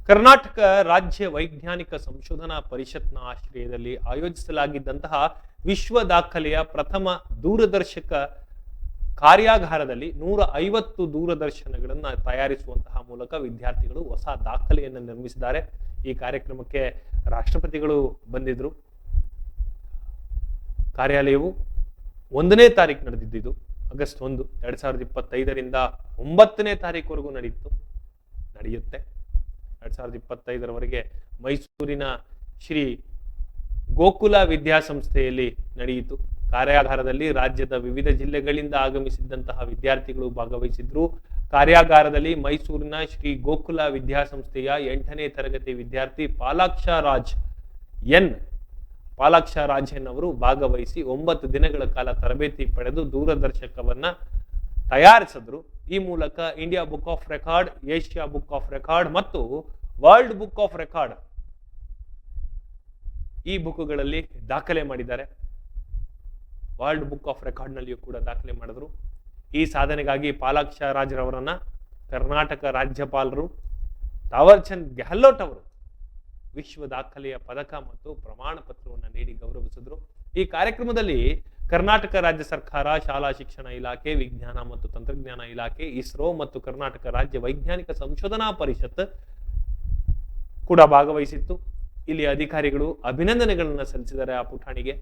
ಕರ್ನಾಟಕ ರಾಜ್ಯ ವೈಜ್ಞಾನಿಕ ಸಂಶೋಧನಾ ಪರಿಷತ್ನ ಆಶ್ರಯದಲ್ಲಿ ಆಯೋಜಿಸಲಾಗಿದ್ದಂತಹ ವಿಶ್ವ ದಾಖಲೆಯ ಪ್ರಥಮ ದೂರದರ್ಶಕ ಕಾರ್ಯಾಗಾರದಲ್ಲಿ 150 ದೂರದರ್ಶನಗಳನ್ನು ತಯಾರಿಸುವಂತಹ ಮೂಲಕ ವಿದ್ಯಾರ್ಥಿಗಳು ಹೊಸ ದಾಖಲೆಯನ್ನು ನಿರ್ಮಿಸಿದ್ದಾರೆ. ಈ ಕಾರ್ಯಕ್ರಮಕ್ಕೆ ರಾಷ್ಟ್ರಪತಿಗಳು ಬಂದಿದ್ರು. ಕಾರ್ಯಾಲಯವು 1ನೇ ತಾರೀಕು ನಡೆದಿದ್ದು ಆಗಸ್ಟ್ 1, 2025ರಿಂದ 9ನೇ ತಾರೀಕುವರೆಗೂ ನಡೆಯುತ್ತೆ. 2025ರವರೆಗೆ ಮೈಸೂರಿನ ಶ್ರೀ ಗೋಕುಲ ವಿದ್ಯಾಸಂಸ್ಥೆಯಲ್ಲಿ ನಡೆಯಿತು. ಕಾರ್ಯಾಗಾರದಲ್ಲಿ ರಾಜ್ಯದ ವಿವಿಧ ಜಿಲ್ಲೆಗಳಿಂದ ಆಗಮಿಸಿದ್ದಂತಹ ವಿದ್ಯಾರ್ಥಿಗಳು ಭಾಗವಹಿಸಿದ್ರು. ಕಾರ್ಯಾಗಾರದಲ್ಲಿ ಮೈಸೂರಿನ ಶ್ರೀ ಗೋಕುಲ ವಿದ್ಯಾಸಂಸ್ಥೆಯ 8ನೇ ತರಗತಿ ವಿದ್ಯಾರ್ಥಿ ಪಾಲಾಕ್ಷ ರಾಜ್ ಎನ್ ಅವರು ಭಾಗವಹಿಸಿ 9 ದಿನಗಳ ಕಾಲ ತರಬೇತಿ ಪಡೆದು ದೂರದರ್ಶಕವನ್ನ ತಯಾರಿಸಿದ್ರು. ಈ ಮೂಲಕ India book of record, Asia book of record ಮತ್ತು ವರ್ಲ್ಡ್ ಬುಕ್ ಆಫ್ ರೆಕಾರ್ಡ್ ಈ ಬುಕ್ಗಳಲ್ಲಿ ದಾಖಲೆ ಮಾಡಿದ್ದಾರೆ. ವರ್ಲ್ಡ್ ಬುಕ್ ಆಫ್ ರೆಕಾರ್ಡ್ ನಲ್ಲಿಯೂ ಕೂಡ ದಾಖಲೆ ಮಾಡಿದ್ರು. ಈ ಸಾಧನೆಗಾಗಿ ಪಾಲಾಕ್ಷ ರಾಜ್ ರವರನ್ನ ಕರ್ನಾಟಕ ರಾಜ್ಯಪಾಲರು ತಾವರ್ ಚಂದ್ ಗೆಹ್ಲೋಟ್ ಅವರು ವಿಶ್ವ ದಾಖಲೆಯ ಪದಕ ಮತ್ತು ಪ್ರಮಾಣ ಪತ್ರವನ್ನು ನೀಡಿ ಗೌರವಿಸಿದ್ರು. ಈ ಕಾರ್ಯಕ್ರಮದಲ್ಲಿ ಕರ್ನಾಟಕ ರಾಜ್ಯ ಸರ್ಕಾರ, ಶಾಲಾ ಶಿಕ್ಷಣ ಇಲಾಖೆ, ವಿಜ್ಞಾನ ಮತ್ತು ತಂತ್ರಜ್ಞಾನ ಇಲಾಖೆ, ಇಸ್ರೋ ಮತ್ತು ಕರ್ನಾಟಕ ರಾಜ್ಯ ವೈಜ್ಞಾನಿಕ ಸಂಶೋಧನಾ ಪರಿಷತ್ ಕೂಡ ಭಾಗವಹಿಸಿತ್ತು. ಇಲ್ಲಿ ಅಧಿಕಾರಿಗಳು ಅಭಿನಂದನೆಗಳನ್ನ ಸಲ್ಲಿಸಿದ್ದಾರೆ ಆ ಪುಟಾಣಿಗೆ.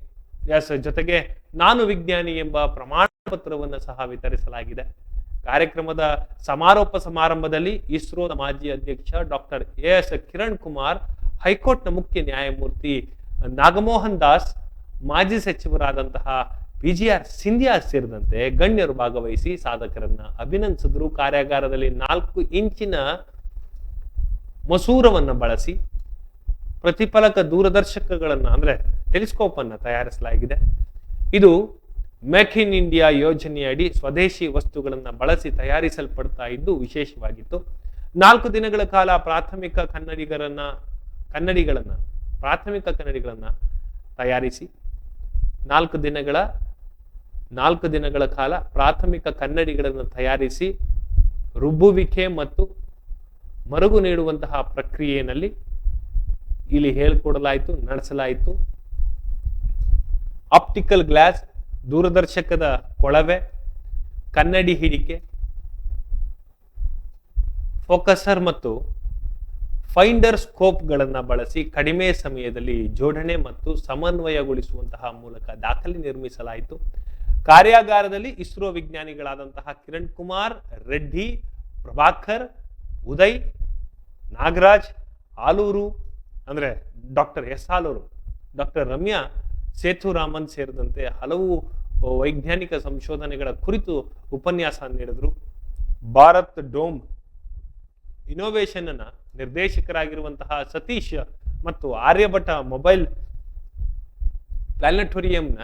ಜೊತೆಗೆ ನಾನು ವಿಜ್ಞಾನಿ ಎಂಬ ಪ್ರಮಾಣ ಪತ್ರವನ್ನು ಸಹ ವಿತರಿಸಲಾಗಿದೆ. ಕಾರ್ಯಕ್ರಮದ ಸಮಾರೋಪ ಸಮಾರಂಭದಲ್ಲಿ ಇಸ್ರೋದ ಮಾಜಿ ಅಧ್ಯಕ್ಷ ಡಾಕ್ಟರ್ ಎಸ್ ಕಿರಣ್ ಕುಮಾರ್, ಹೈಕೋರ್ಟ್ನ ಮುಖ್ಯ ನ್ಯಾಯಮೂರ್ತಿ ನಾಗಮೋಹನ್ ದಾಸ್, ಮಾಜಿ ಸಚಿವರಾದಂತಹ PGR ಸಿಂಧಿಯಾ ಸೇರಿದಂತೆ ಗಣ್ಯರು ಭಾಗವಹಿಸಿ ಸಾಧಕರನ್ನ ಅಭಿನಂದಿಸಿದ್ರು. ಕಾರ್ಯಾಗಾರದಲ್ಲಿ 4 ಇಂಚಿನ ಮಸೂರವನ್ನ ಬಳಸಿ ಪ್ರತಿಫಲಕ ದೂರದರ್ಶಕಗಳನ್ನ ಅಂದ್ರೆ ಟೆಲಿಸ್ಕೋಪ್ ಅನ್ನ ತಯಾರಿಸಲಾಗಿದೆ. ಇದು ಮೇಕ್ ಇನ್ ಇಂಡಿಯಾ ಯೋಜನೆಯಡಿ ಸ್ವದೇಶಿ ವಸ್ತುಗಳನ್ನ ಬಳಸಿ ತಯಾರಿಸಲ್ಪಡ್ತಾ ಇದ್ದು ವಿಶೇಷವಾಗಿತ್ತು. 4 ದಿನಗಳ ಕಾಲ ಪ್ರಾಥಮಿಕ ಕನ್ನಡಿಗರನ್ನ ತಯಾರಿಸಿ 4 ದಿನಗಳ ಕಾಲ ಪ್ರಾಥಮಿಕ ಕನ್ನಡಿಗಳನ್ನು ತಯಾರಿಸಿ ರುಬ್ಬುವಿಕೆ ಮತ್ತು ಮರುಗು ನೀಡುವಂತಹ ಪ್ರಕ್ರಿಯೆಯಲ್ಲಿ ಇಲ್ಲಿ ಹೇಳಿಕೊಡಲಾಯಿತು, ನಡೆಸಲಾಯಿತು. ಆಪ್ಟಿಕಲ್ ಗ್ಲಾಸ್, ದೂರದರ್ಶಕದ ಕೊಳವೆ, ಕನ್ನಡಿ ಹಿಡಿಕೆ, ಫೋಕಸರ್ ಮತ್ತು ಫೈಂಡರ್ ಸ್ಕೋಪ್ಗಳನ್ನು ಬಳಸಿ ಕಡಿಮೆ ಸಮಯದಲ್ಲಿ ಜೋಡಣೆ ಮತ್ತು ಸಮನ್ವಯಗೊಳಿಸುವಂತಹ ಮೂಲಕ ದಾಖಲೆ ನಿರ್ಮಿಸಲಾಯಿತು. ಕಾರ್ಯಾಗಾರದಲ್ಲಿ ಇಸ್ರೋ ವಿಜ್ಞಾನಿಗಳಾದಂತಹ ಕಿರಣ್ ಕುಮಾರ್, ರೆಡ್ಡಿ, ಪ್ರಭಾಕರ್, ಉದಯ್, ನಾಗರಾಜ್, ಆಲೂರು ಅಂದ್ರೆ doctor S Aluru, doctor Ramya Sethuraman ಸೇರಿದಂತೆ ಹಲವು ವೈಜ್ಞಾನಿಕ ಸಂಶೋಧನೆಗಳ ಕುರಿತು ಉಪನ್ಯಾಸ ನೀಡಿದ್ರು. ಭಾರತ್ ಡೋಮ್ ಇನೋವೇಷನ್ ನ ನಿರ್ದೇಶಕರಾಗಿರುವಂತಹ ಸತೀಶ್ ಮತ್ತು ಆರ್ಯಭಟ ಮೊಬೈಲ್ ಪ್ಲಾನೆಟೋರಿಯಂನ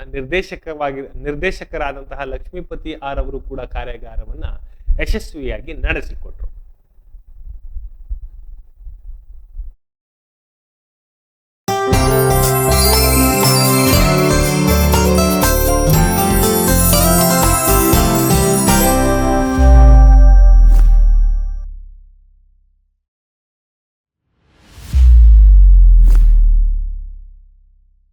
ನಿರ್ದೇಶಕರಾದಂತಹ ಲಕ್ಷ್ಮೀಪತಿ ಆರ್ ಅವರು ಕೂಡ ಕಾರ್ಯಾಗಾರವನ್ನ ಯಶಸ್ವಿಯಾಗಿ ನಡೆಸಿಕೊಟ್ರು.